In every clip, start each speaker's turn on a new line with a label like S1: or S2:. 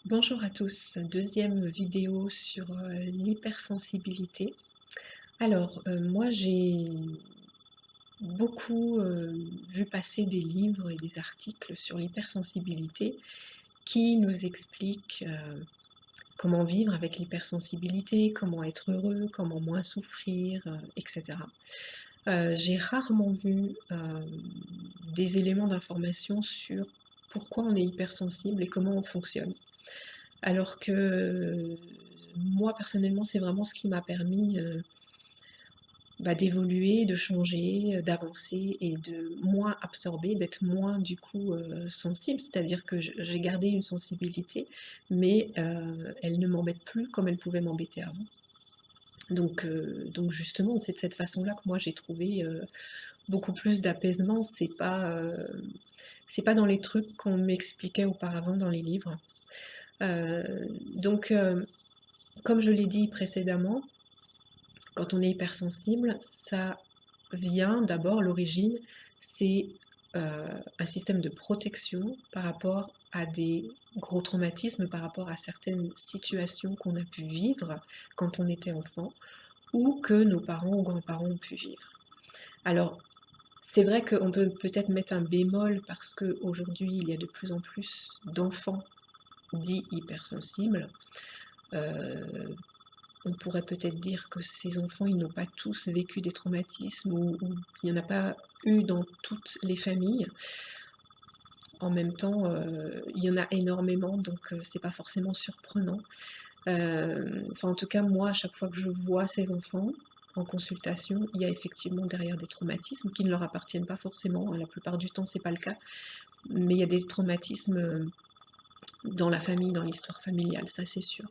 S1: Bonjour à tous, deuxième vidéo sur l'hypersensibilité. Alors, moi j'ai beaucoup vu passer des livres et des articles sur l'hypersensibilité qui nous expliquent comment vivre avec l'hypersensibilité, comment être heureux, comment moins souffrir, etc. J'ai rarement vu des éléments d'information sur pourquoi on est hypersensible et comment on fonctionne. Alors que moi personnellement, c'est vraiment ce qui m'a permis, d'évoluer, de changer, d'avancer et de moins absorber, d'être moins du coup, sensible. C'est-à-dire que je j'ai gardé une sensibilité, mais elle ne m'embête plus comme elle pouvait m'embêter avant. Donc justement, c'est de cette façon-là que moi j'ai trouvé, beaucoup plus d'apaisement. C'est pas dans les trucs qu'on m'expliquait auparavant dans les livres. Donc comme je l'ai dit précédemment, quand on est hypersensible, ça vient d'abord, l'origine, c'est un système de protection par rapport à des gros traumatismes, par rapport à certaines situations qu'on a pu vivre quand on était enfant ou que nos parents ou grands-parents ont pu vivre. Alors, c'est vrai qu'on peut peut-être mettre un bémol parce qu'aujourd'hui, il y a de plus en plus d'enfants dits hypersensibles. Euh, on pourrait peut-être dire que ces enfants, ils n'ont pas tous vécu des traumatismes ou il n'y en a pas eu dans toutes les familles. En même temps, il y en a énormément, donc c'est pas forcément surprenant. Enfin, en tout cas, moi, à chaque fois que je vois ces enfants en consultation, il y a effectivement derrière des traumatismes qui ne leur appartiennent pas forcément. La plupart du temps, c'est pas le cas, mais il y a des traumatismes dans la famille, dans l'histoire familiale, ça c'est sûr.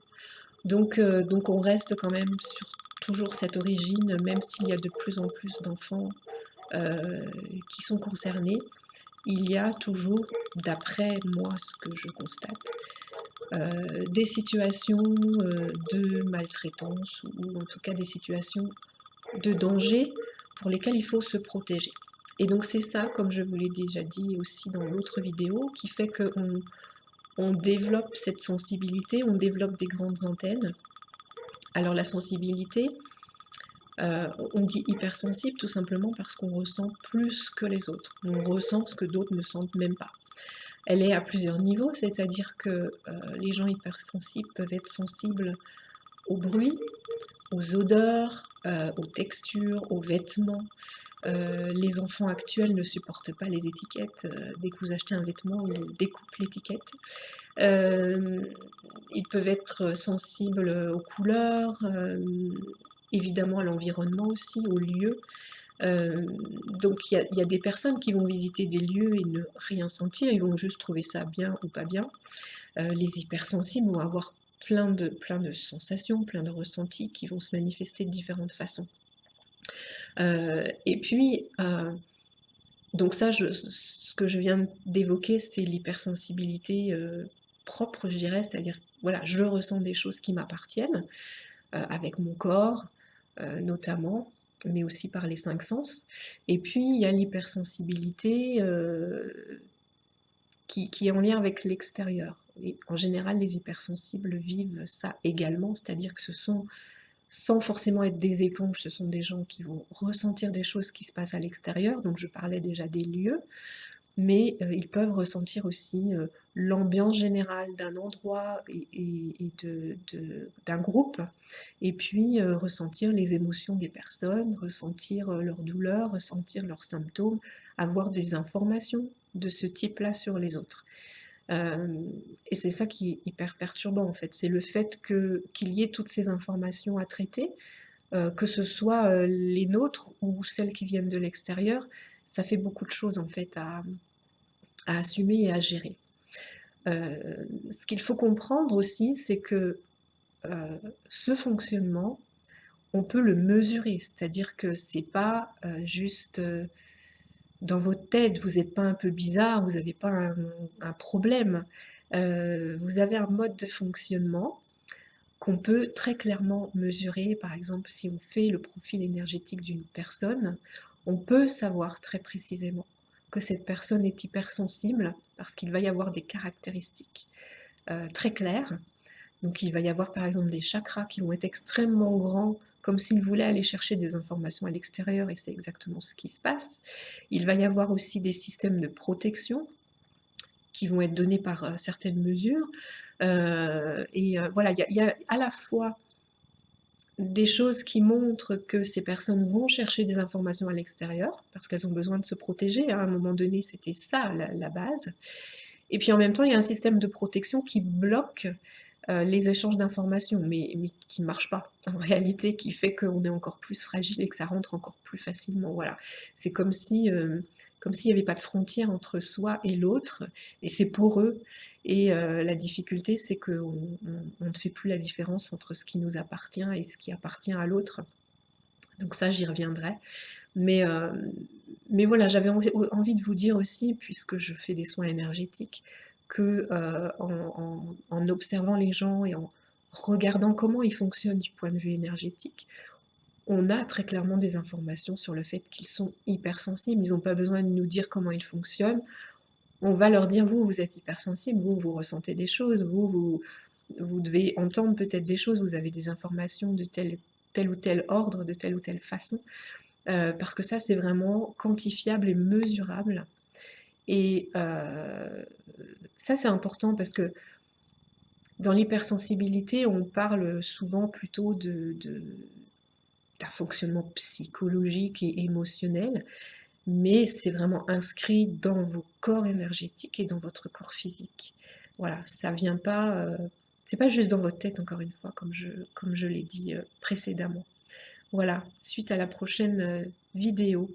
S1: Donc on reste quand même sur toujours cette origine, même s'il y a de plus en plus d'enfants qui sont concernés, il y a toujours, d'après moi ce que je constate, des situations de maltraitance ou en tout cas des situations de danger pour lesquelles il faut se protéger. Et donc c'est ça, comme je vous l'ai déjà dit aussi dans l'autre vidéo, qui fait qu'on on développe cette sensibilité, on développe des grandes antennes. Alors la sensibilité, on dit hypersensible tout simplement parce qu'on ressent plus que les autres. On ressent ce que d'autres ne sentent même pas. Elle est à plusieurs niveaux, c'est-à-dire que les gens hypersensibles peuvent être sensibles au bruit, aux odeurs, aux textures, aux vêtements. Les enfants actuels ne supportent pas les étiquettes. Dès que vous achetez un vêtement, ils découpent l'étiquette. Euh, Ils peuvent être sensibles aux couleurs, évidemment à l'environnement aussi, aux lieux. Euh, donc il y a des personnes qui vont visiter des lieux et ne rien sentir, ils vont juste trouver ça bien ou pas bien. Les hypersensibles vont avoir plein de sensations, plein de ressentis qui vont se manifester de différentes façons. Et puis, donc ça, ce que je viens d'évoquer, c'est l'hypersensibilité propre, je dirais, c'est-à-dire, voilà, je ressens des choses qui m'appartiennent, avec mon corps notamment, mais aussi par les cinq sens. Et puis, il y a l'hypersensibilité qui est en lien avec l'extérieur. Et en général, les hypersensibles vivent ça également, c'est-à-dire que ce sont, sans forcément être des éponges, ce sont des gens qui vont ressentir des choses qui se passent à l'extérieur. Donc je parlais déjà des lieux, mais ils peuvent ressentir aussi l'ambiance générale d'un endroit et d'un groupe, et puis ressentir les émotions des personnes, ressentir leurs douleurs, ressentir leurs symptômes, avoir des informations de ce type-là sur les autres. Euh, et c'est ça qui est hyper perturbant en fait, c'est le fait qu'il y ait toutes ces informations à traiter, que ce soit les nôtres ou celles qui viennent de l'extérieur, ça fait beaucoup de choses en fait à assumer et à gérer. Ce qu'il faut comprendre aussi, c'est que ce fonctionnement, on peut le mesurer, c'est-à-dire que c'est pas juste dans votre tête, vous n'êtes pas un peu bizarre, vous n'avez pas un problème. Vous avez un mode de fonctionnement qu'on peut très clairement mesurer. Par exemple, si on fait le profil énergétique d'une personne, on peut savoir très précisément que cette personne est hypersensible parce qu'il va y avoir des caractéristiques très clair. Donc il va y avoir par exemple des chakras qui vont être extrêmement grands, comme s'ils voulaient aller chercher des informations à l'extérieur, et c'est exactement ce qui se passe. Il va y avoir aussi des systèmes de protection qui vont être donnés par certaines mesures. Voilà, il y a à la fois des choses qui montrent que ces personnes vont chercher des informations à l'extérieur, parce qu'elles ont besoin de se protéger, hein. À un moment donné, c'était ça la base. Et puis en même temps, il y a un système de protection qui bloque les échanges d'informations, mais qui ne marche pas en réalité, qui fait qu'on est encore plus fragile et que ça rentre encore plus facilement. Voilà. C'est comme si, comme s'il n'y avait pas de frontière entre soi et l'autre, et c'est poreux. Et la difficulté, c'est qu'on ne fait plus la différence entre ce qui nous appartient et ce qui appartient à l'autre. Donc ça, j'y reviendrai. Mais, euh, mais voilà, j'avais envie de vous dire aussi, puisque je fais des soins énergétiques, que en observant les gens et en regardant comment ils fonctionnent du point de vue énergétique, on a très clairement des informations sur le fait qu'ils sont hypersensibles. Ils n'ont pas besoin de nous dire comment ils fonctionnent. On va leur dire, vous, vous êtes hypersensible, vous ressentez des choses, vous devez entendre peut-être des choses, vous avez des informations de tel ou tel ordre, de telle ou telle façon. Parce que ça, c'est vraiment quantifiable et mesurable. Et ça, c'est important parce que dans l'hypersensibilité, on parle souvent plutôt d'un fonctionnement psychologique et émotionnel, mais c'est vraiment inscrit dans vos corps énergétiques et dans votre corps physique. Voilà, ça vient pas, c'est pas juste dans votre tête, encore une fois, comme je l'ai dit précédemment. Voilà, suite à la prochaine vidéo.